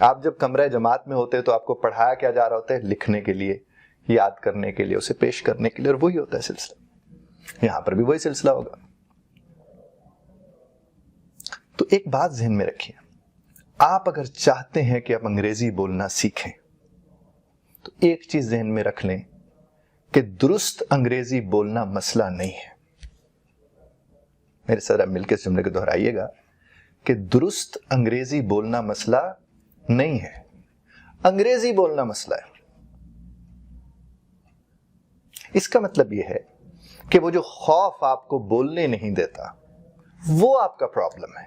آپ جب کمرہ جماعت میں ہوتے تو آپ کو پڑھایا کیا جا رہا ہوتا ہے؟ لکھنے کے لیے، یاد کرنے کے لیے، اسے پیش کرنے کے لیے، اور وہی ہوتا ہے سلسلہ. یہاں پر بھی وہی سلسلہ ہوگا. تو ایک بات ذہن میں رکھیے، آپ اگر چاہتے ہیں کہ آپ انگریزی بولنا سیکھیں تو ایک چیز ذہن میں رکھ لیں کہ درست انگریزی بولنا مسئلہ نہیں ہے. میرے ساتھ مل کے اس جملے کو دہرائیے گا کہ درست انگریزی بولنا مسئلہ نہیں ہے، انگریزی بولنا مسئلہ ہے. اس کا مطلب یہ ہے کہ وہ جو خوف آپ کو بولنے نہیں دیتا وہ آپ کا پرابلم ہے،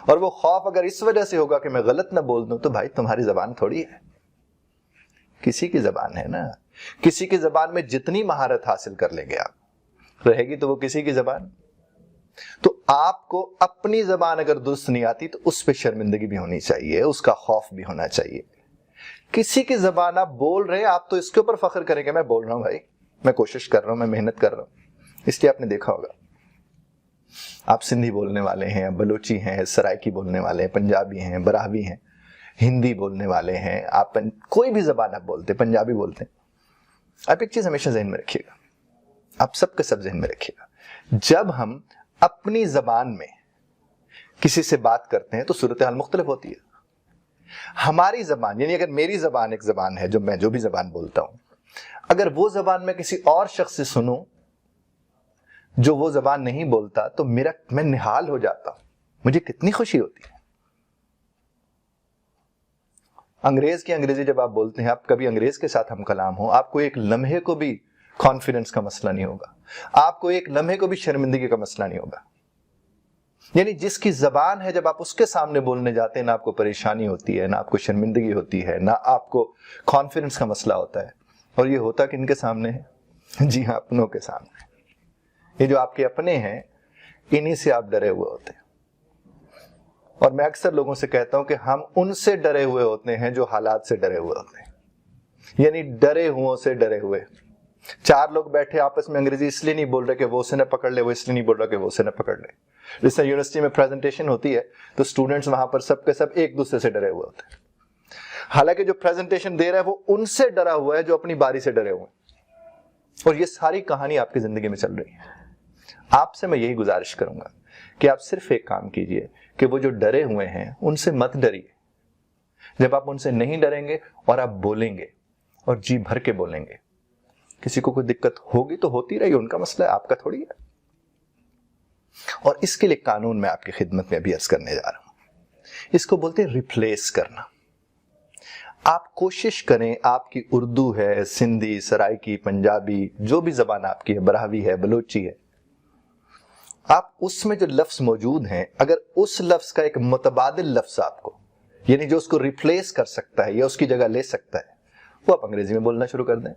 اور وہ خوف اگر اس وجہ سے ہوگا کہ میں غلط نہ بول دوں، تو بھائی تمہاری زبان تھوڑی ہے، کسی کی زبان ہے نا. کسی کی زبان میں جتنی مہارت حاصل کر لیں گے آپ، رہے گی تو وہ کسی کی زبان. تو آپ کو اپنی زبان اگر درست نہیں آتی تو اس پہ شرمندگی بھی ہونی چاہیے، اس کا خوف بھی ہونا چاہیے. کسی کی زبان آپ بول رہے ہیں، آپ تو اس کے اوپر فخر کریں کہ میں بول رہا ہوں بھائی، میں کوشش کر رہا ہوں، میں محنت کر رہا ہوں. اس لیے آپ نے دیکھا ہوگا آپ سندھی بولنے والے ہیں، بلوچی ہیں، سرائکی بولنے والے ہیں، پنجابی ہیں، براہوی ہیں، ہندی بولنے والے ہیں، آپ کوئی بھی زبان آپ بولتے، پنجابی بولتے ہیں. آپ ایک چیز ہمیشہ ذہن میں رکھیے گا، آپ سب کے سب ذہن میں رکھیے گا، جب ہم اپنی زبان میں کسی سے بات کرتے ہیں تو صورتحال مختلف ہوتی ہے. ہماری زبان، یعنی اگر میری زبان ایک زبان ہے، میں جو بھی زبان بولتا ہوں، اگر وہ زبان میں کسی اور شخص سے سنوں جو وہ زبان نہیں بولتا تو میں نہال ہو جاتا ہوں، مجھے کتنی خوشی ہوتی ہے. انگریز کی انگریزی جب آپ بولتے ہیں، آپ کبھی انگریز کے ساتھ ہم کلام ہو، آپ کو ایک لمحے کو بھی کانفیڈنس کا مسئلہ نہیں ہوگا، آپ کو ایک لمحے کو بھی شرمندگی کا مسئلہ نہیں ہوگا. یعنی جس کی زبان ہے، جب آپ اس کے سامنے بولنے جاتے ہیں، نہ آپ کو پریشانی ہوتی ہے، نہ آپ کو شرمندگی ہوتی ہے، نہ آپ کو کانفیڈنس کا مسئلہ ہوتا ہے. اور یہ ہوتا کن کے سامنے ہے؟ جی ہاں، اپنوں کے سامنے. یہ جو آپ کے اپنے ہیں، انہی سے آپ ڈرے ہوئے ہوتے ہیں. اور میں اکثر لوگوں سے کہتا ہوں کہ ہم ان سے ڈرے ہوئے ہوتے ہیں جو حالات سے ڈرے ہوئے ہوتے ہیں. یعنی ڈرے ہوں سے ڈرے ہوئے. 4 لوگ بیٹھے آپس میں انگریزی اس لیے نہیں بول رہے کہ وہ اسے نہ پکڑ لے، وہ اس لیے نہیں بول رہا کہ وہ اسے نہ پکڑ لے. جس طرح یونیورسٹی میں پریزنٹیشن ہوتی ہے تو اسٹوڈنٹس وہاں پر سب کے سب ایک دوسرے سے ڈرے ہوئے ہوتے ہیں، حالانکہ جو پریزنٹیشن دے رہا ہے وہ ان سے ڈرا ہوا ہے جو اپنی باری سے ڈرے ہوئے ہیں. اور یہ ساری کہانی آپ کی زندگی میں چل رہی ہے. آپ سے میں یہی گزارش کروں گا کہ آپ صرف ایک کام کیجئے کہ وہ جو ڈرے ہوئے ہیں ان سے مت ڈریے. جب آپ ان سے نہیں ڈریں گے اور آپ بولیں گے اور جی بھر کے بولیں گے، کسی کو کوئی دقت ہوگی تو ہوتی رہی، ان کا مسئلہ ہے، آپ کا تھوڑی ہے. اور اس کے لیے قانون میں آپ کی خدمت میں ابھی عرض کرنے جا رہا ہوں. اس کو بولتے ہیں ریپلیس کرنا. آپ کوشش کریں، آپ کی اردو ہے، سندھی، سرائکی، پنجابی، جو بھی زبان آپ کی ہے، براہوی ہے، بلوچی ہے، آپ اس میں جو لفظ موجود ہیں، اگر اس لفظ کا ایک متبادل لفظ آپ کو، یعنی جو اس کو ریپلیس کر سکتا ہے یا اس کی جگہ لے سکتا ہے، وہ آپ انگریزی میں بولنا شروع کر دیں.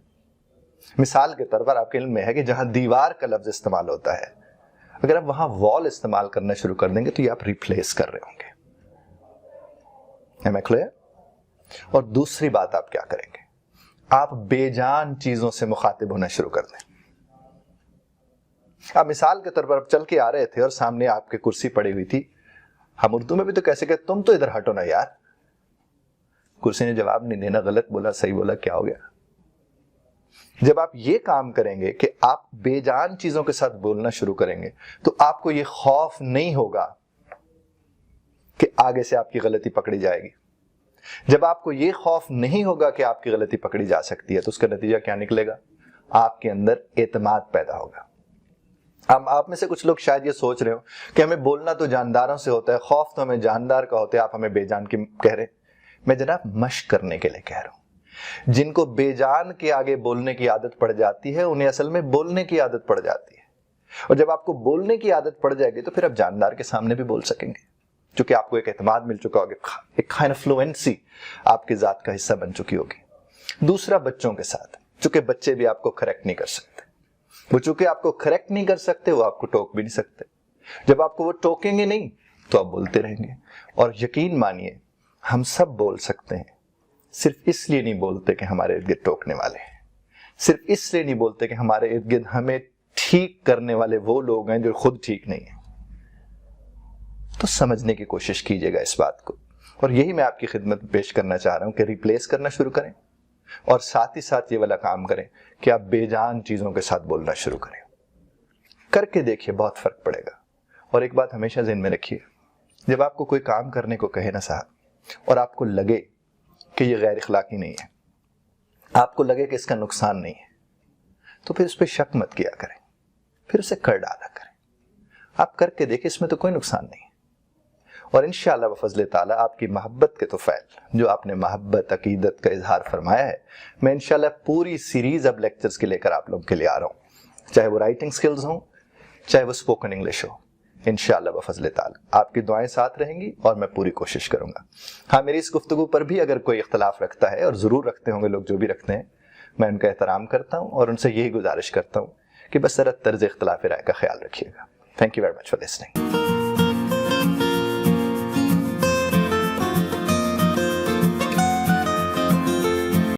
مثال کے طور پر آپ کے علم میں ہے کہ جہاں دیوار کا لفظ استعمال ہوتا ہے، اگر آپ وہاں وال استعمال کرنا شروع کر دیں گے تو یہ آپ ریپلیس کر رہے ہوں گے. Am I clear؟ اور دوسری بات آپ کیا کریں گے؟ آپ بے جان چیزوں سے مخاطب ہونا شروع کر دیں. آپ مثال کے طور پر چل کے آ رہے تھے اور سامنے آپ کے کرسی پڑی ہوئی تھی، ہم اردو میں بھی تو کیسے کہ تم تو ادھر ہٹو نا یار. کرسی نے جواب نہیں دینا، غلط بولا، صحیح بولا، کیا ہو گیا؟ جب آپ یہ کام کریں گے کہ آپ بے جان چیزوں کے ساتھ بولنا شروع کریں گے تو آپ کو یہ خوف نہیں ہوگا کہ آگے سے آپ کی غلطی پکڑی جائے گی. جب آپ کو یہ خوف نہیں ہوگا کہ آپ کی غلطی پکڑی جا سکتی ہے تو اس کا نتیجہ کیا نکلے گا؟ آپ کے اندر اعتماد پیدا ہوگا. آپ میں سے کچھ لوگ شاید یہ سوچ رہے ہو کہ ہمیں بولنا تو جانداروں سے ہوتا ہے، خوف تو ہمیں جاندار کا ہوتا ہے، آپ ہمیں بے جان کی کہہ رہے. میں جناب مشق کرنے کے لیے کہہ رہا ہوں. جن کو بے جان کے آگے بولنے کی عادت پڑ جاتی ہے انہیں اصل میں بولنے کی عادت پڑ جاتی ہے. اور جب آپ کو بولنے کی عادت پڑ جائے گی تو پھر آپ جاندار کے سامنے بھی بول سکیں گے، چونکہ آپ کو ایک اعتماد مل چکا ہوگا، ایک کائنڈ آف فلوئنسی آپ کی ذات کا حصہ بن چکی ہوگی. دوسرا، بچوں کے ساتھ، چونکہ بچے بھی آپ کو کریکٹ نہیں کر سکتے. وہ چونکہ آپ کو کریکٹ نہیں کر سکتے، وہ آپ کو ٹوک بھی نہیں سکتے. جب آپ کو وہ ٹوکیں گے نہیں تو آپ بولتے رہیں گے. اور یقین مانیے ہم سب بول سکتے ہیں، صرف اس لیے نہیں بولتے کہ ہمارے ارد گرد ٹوکنے والے ہیں، صرف اس لیے نہیں بولتے کہ ہمارے ارد گرد ہمیں ٹھیک کرنے والے وہ لوگ ہیں جو خود ٹھیک نہیں ہیں. تو سمجھنے کی کوشش کیجیے گا اس بات کو اور یہی میں آپ کی خدمت میں پیش کرنا چاہ رہا ہوں کہ ریپلیس کرنا شروع کریں، اور ساتھ ہی ساتھ یہ والا کام کریں کہ آپ بے جان چیزوں کے ساتھ بولنا شروع کریں. کر کے دیکھیے، بہت فرق پڑے گا. اور ایک بات ہمیشہ ذہن میں رکھیے، جب آپ کو کوئی کام کرنے کو کہے نا صاحب، اور آپ کو لگے کہ یہ غیر اخلاقی نہیں ہے، آپ کو لگے کہ اس کا نقصان نہیں ہے، تو پھر اس پہ شک مت کیا کریں، پھر اسے کر ڈالا کریں. آپ کر کے دیکھیں، اس میں تو کوئی نقصان نہیں ہے. اور انشاءاللہ بفضل تعالیٰ آپ کی محبت کے طفیل، جو آپ نے محبت عقیدت کا اظہار فرمایا ہے، میں انشاءاللہ پوری سیریز اب لیکچرز کے لے کر آپ لوگوں کے لیے آ رہا ہوں، چاہے وہ رائٹنگ سکلز ہوں، چاہے وہ اسپوکن انگلش ہو. انشاءاللہ بفضل تعالیٰ آپ کی دعائیں ساتھ رہیں گی اور میں پوری کوشش کروں گا. ہاں، میری اس گفتگو پر بھی اگر کوئی اختلاف رکھتا ہے، اور ضرور رکھتے ہوں گے لوگ جو بھی رکھتے ہیں، میں ان کا احترام کرتا ہوں اور ان سے یہی گزارش کرتا ہوں کہ بس ذرا طرز اختلاف رائے کا خیال رکھیے گا. Thank you very much for listening.